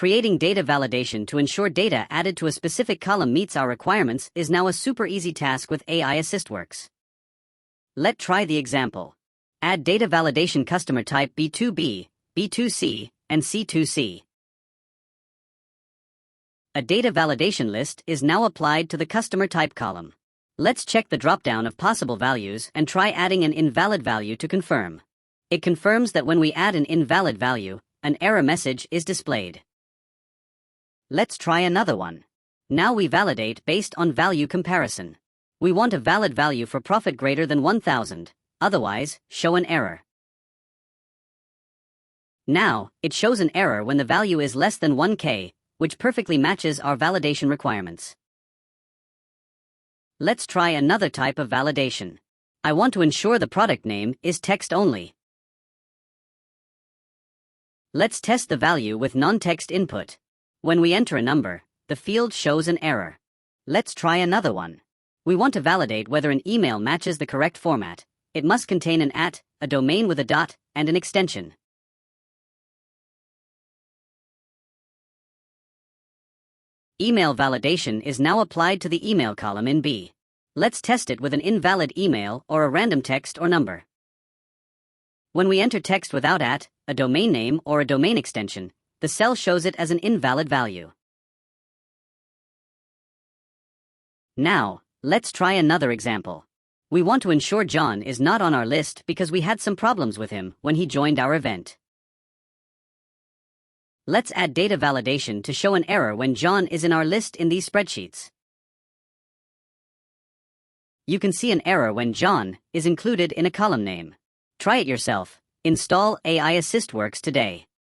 Creating data validation to ensure data added to a specific column meets our requirements is now a super easy task with AIassistworks. Let's try the example. Add data validation customer type B2B, B2C, and C2C. A data validation list is now applied to the customer type column. Let's check the dropdown of possible values and try adding an invalid value to confirm. It confirms that when we add an invalid value, an error message is displayed. Let's try another one. Now we validate based on value comparison. We want a valid value for profit greater than 1,000, otherwise, show an error. Now, it shows an error when the value is less than 1K, which perfectly matches our validation requirements. Let's try another type of validation. I want to ensure the product name is text only. Let's test the value with non-text input. When we enter a number, the field shows an error. Let's try another one. We want to validate whether an email matches the correct format. It must contain an @ a domain with a dot, and an extension. Email validation is now applied to the email column in B. Let's test it with an invalid email or a random text or number. When we enter text without @ a domain name or a domain extension, the cell shows it as an invalid value. Now, let's try another example. We want to ensure John is not on our list because we had some problems with him when he joined our event. Let's add data validation to show an error when John is in our list in these spreadsheets. You can see an error when John is included in a column name. Try it yourself. Install AIassistworks today.